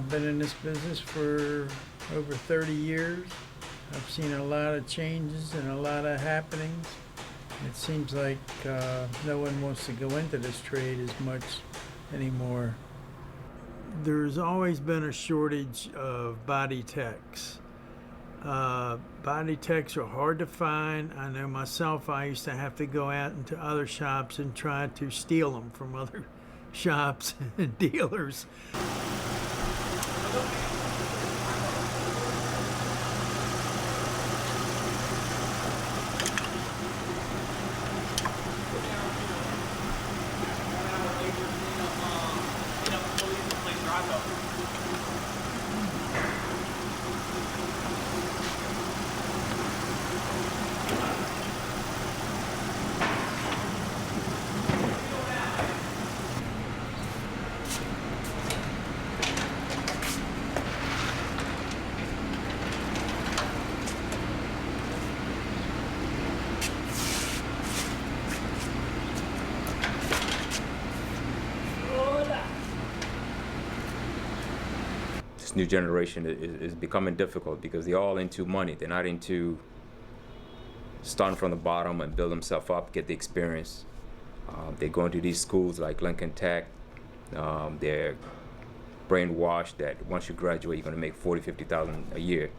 I've been in this business for over 30 years. I've seen a lot of changes and a lot of happenings. It seems like no one wants to go into this trade as much anymore. There's always been a shortage of body techs. Body techs are hard to find. I know myself, I used to have to go out into other shops and try to steal them from other shops and dealers. This new generation is becoming difficult because they're all into money. They're not into starting from the bottom and build themselves up, get the experience. They go into these schools like Lincoln Tech. They're brainwashed that once you graduate, you're going to make $40,000, $50,000 a year.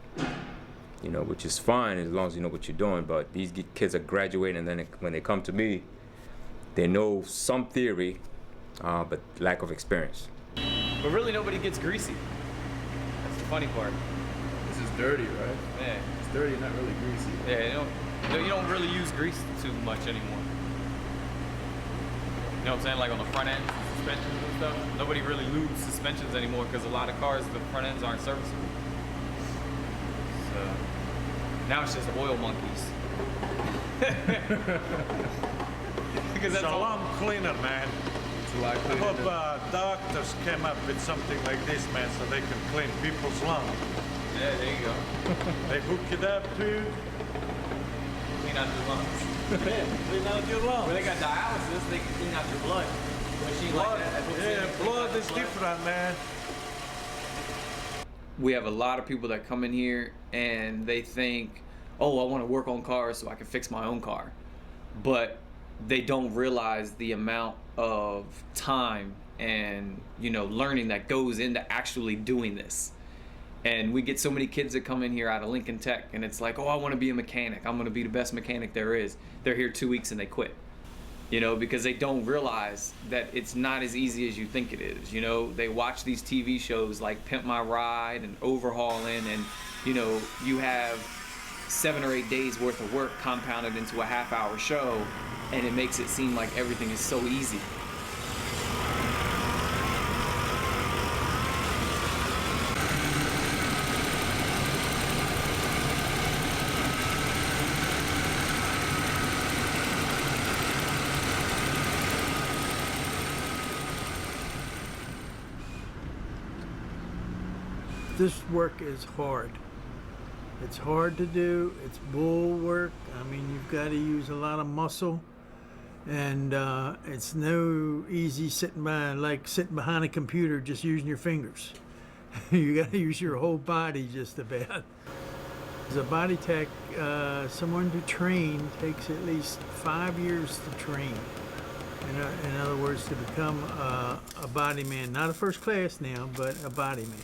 You know, which is fine as long as you know what you're doing. But these kids are graduating, and then when they come to me, they know some theory, but lack of experience. But really, nobody gets greasy. That's the funny part. This is dirty, right? Yeah. It's dirty, not really greasy. Yeah, you don't really use grease too much anymore. You know what I'm saying? Like on the front end, suspensions and stuff. Nobody really lubes suspensions anymore because a lot of cars, the front ends aren't serviceable. So now it's just oil monkeys. Because that's it's a lot cleaner, man. It's a lot I cleaner. hope doctors came up with something like this, man, so they can clean people's lungs. Yeah, there you go. They hook it up, dude. Clean out your lungs. Yeah, clean out your lungs. When they got dialysis, they can clean out your blood. Machine like that. Yeah, blood is different, man. We have a lot of people that come in here and they think, oh, I want to work on cars so I can fix my own car. But they don't realize the amount of time and, you know, learning that goes into actually doing this. And we get so many kids that come in here out of Lincoln Tech and it's like, oh, I want to be a mechanic. I'm going to be the best mechanic there is. They're here 2 weeks and they quit. You know, because they don't realize that it's not as easy as you think it is. You know, they watch these TV shows like Pimp My Ride and Overhauling, and, you know, you have 7 or 8 days worth of work compounded into a half-hour show, and it makes it seem like everything is so easy. This work is hard. It's hard to do. It's bull work. I mean, you've got to use a lot of muscle, and it's no easy sitting behind a computer just using your fingers. You got to use your whole body just about. As a body tech, someone to train takes at least 5 years to train. In other words, to become a body man, not a first class now, but a body man.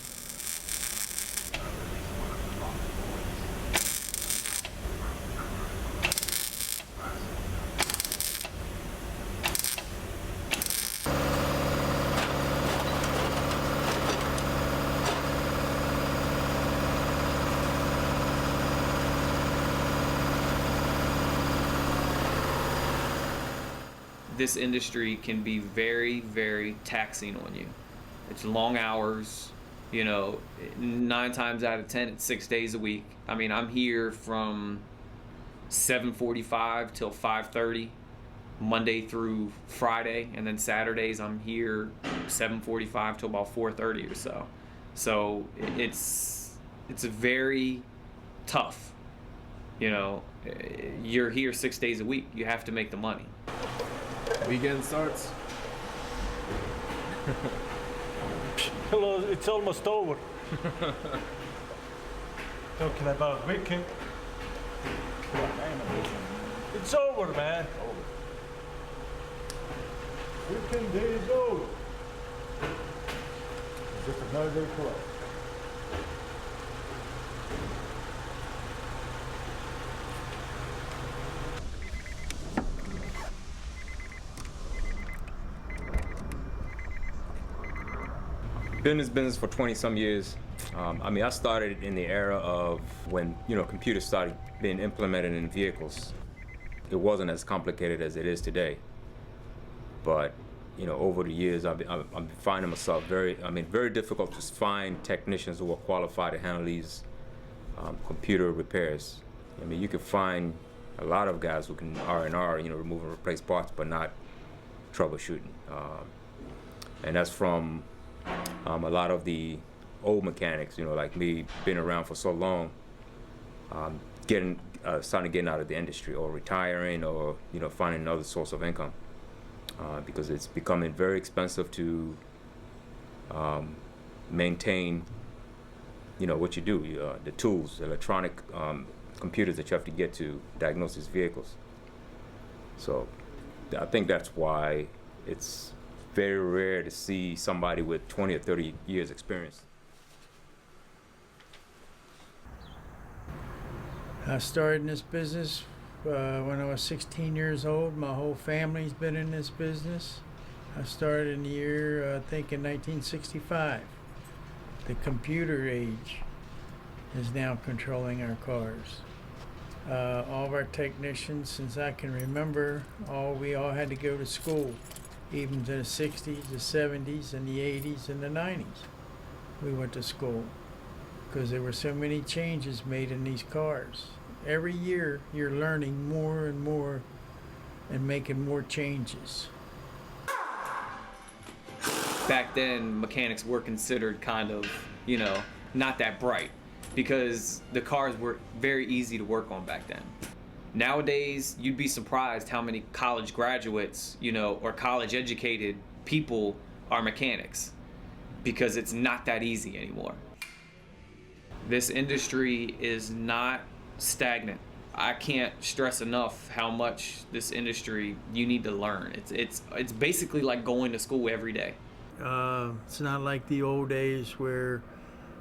This industry can be very, very taxing on you. It's long hours, you know, 9 times out of 10, it's 6 days a week. I mean, I'm here from 7:45 till 5:30, Monday through Friday, and then Saturdays I'm here 7:45 till about 4:30 or so. So it's very tough. You know, you're here 6 days a week. You have to make the money. Weekend starts. Hello, it's almost over. Talking about weekend. It's over, man. Weekend day is over. It's just another day for us. Been in this business for 20 some years. I mean, I started in the era of when, computers started being implemented in vehicles. It wasn't as complicated as it is today. But, over the years, I'm finding myself very difficult to find technicians who are qualified to handle these computer repairs. I mean, you can find a lot of guys who can R&R, remove and replace parts, but not troubleshooting. And that's from a lot of the old mechanics, like me, been around for so long, starting getting out of the industry or retiring or finding another source of income, because it's becoming very expensive to maintain, what you do, the tools, electronic computers that you have to get to diagnose these vehicles. So I think that's why it's very rare to see somebody with 20 or 30 years experience. I started in this business when I was 16 years old. My whole family's been in this business. I started in the year, I think in 1965. The computer age is now controlling our cars. All of our technicians, since I can remember, we all had to go to school, even to the 60s, the 70s, and the 80s, and the 90s. We went to school because there were so many changes made in these cars. Every year, you're learning more and more and making more changes. Back then, mechanics were considered kind of, not that bright because the cars were very easy to work on back then. Nowadays, you'd be surprised how many college graduates, or college educated people are mechanics because it's not that easy anymore. This industry is not stagnant. I can't stress enough how much this industry you need to learn. It's basically like going to school every day. It's not like the old days where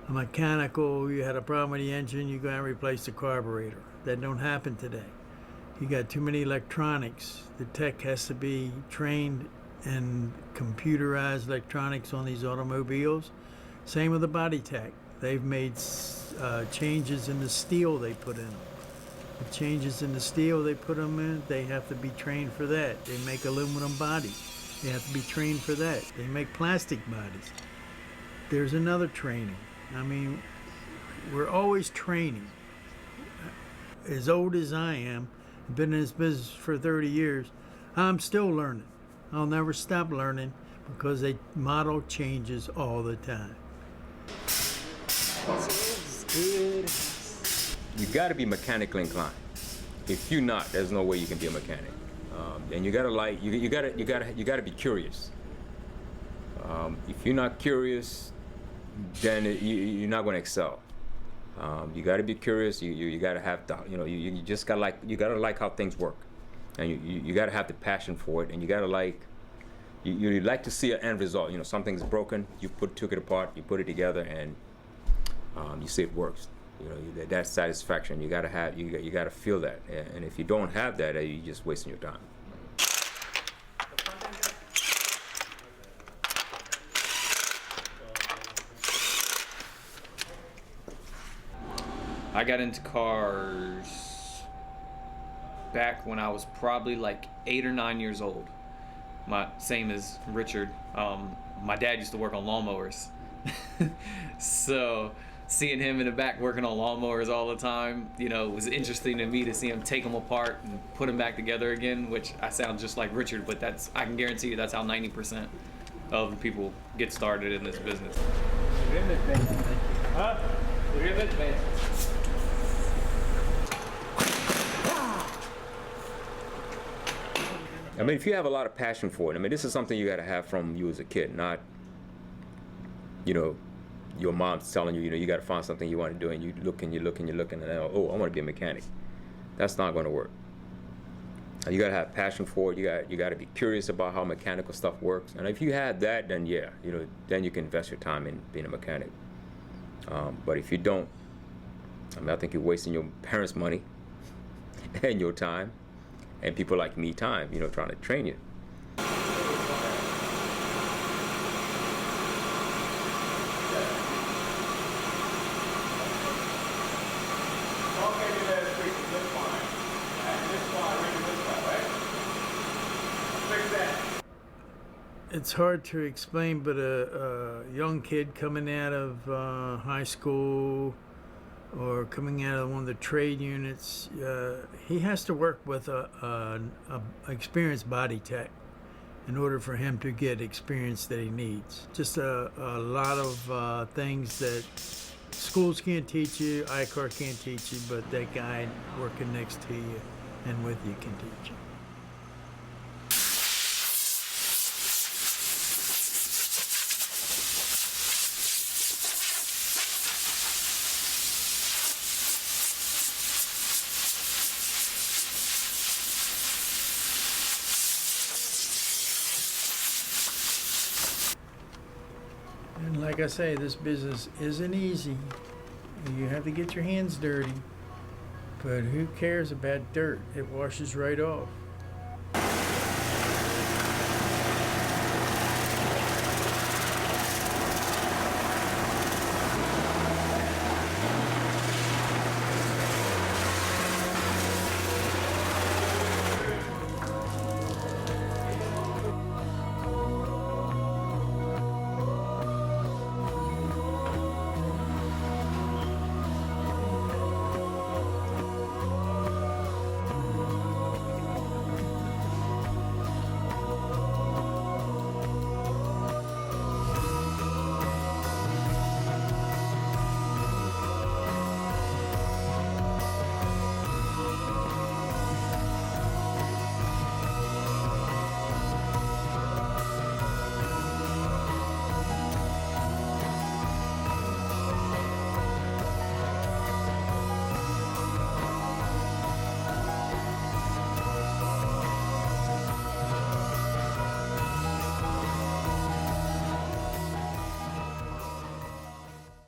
a mechanical, you had a problem with the engine, you go and replace the carburetor. That don't happen today. You got too many electronics. The tech has to be trained in computerized electronics on these automobiles. Same with the body tech. They've made changes in the steel they put in them. The changes in the steel they put them in, they have to be trained for that. They make aluminum bodies. They have to be trained for that. They make plastic bodies. There's another training. I mean, we're always training. As old as I am, been in this business for 30 years, I'm still learning. I'll never stop learning because the model changes all the time. You got to be mechanically inclined. If you're not, there's no way you can be a mechanic. And you gotta be curious. If you're not curious, then you're not going to excel. You got to be curious. You got to have you just got you got to like how things work, and you got to have the passion for it, and you got to like you like to see an end result. Something's broken, you took it apart, you put it together, and you see it works. That satisfaction you got to have. You got to feel that, and if you don't have that, you're just wasting your time. I got into cars back when I was probably like 8 or 9 years old. Same as Richard. My dad used to work on lawnmowers. So seeing him in the back working on lawnmowers all the time, it was interesting to me to see him take them apart and put them back together again, which I sound just like Richard, but I can guarantee you that's how 90% of the people get started in this business. Huh? I mean, if you have a lot of passion for it, this is something you got to have from you as a kid, not you know, your mom's telling you, you know, you got to find something you want to do, and you look and you look and you're looking, and oh, I want to be a mechanic. That's not going to work. You got to have passion for it. You got to be curious about how mechanical stuff works. And if you have that, then yeah, you know, then you can invest your time in being a mechanic. But if you don't, I mean, I think you're wasting your parents' money and your time, and people like me time, you know, trying to train you. It's hard to explain, but a young kid coming out of high school or coming out of one of the trade units, he has to work with a experienced body tech in order for him to get experience that he needs. Just a lot of things that schools can't teach you, ICAR can't teach you, but that guy working next to you and with you can teach you. And like I say, this business isn't easy. You have to get your hands dirty. But who cares about dirt? It washes right off.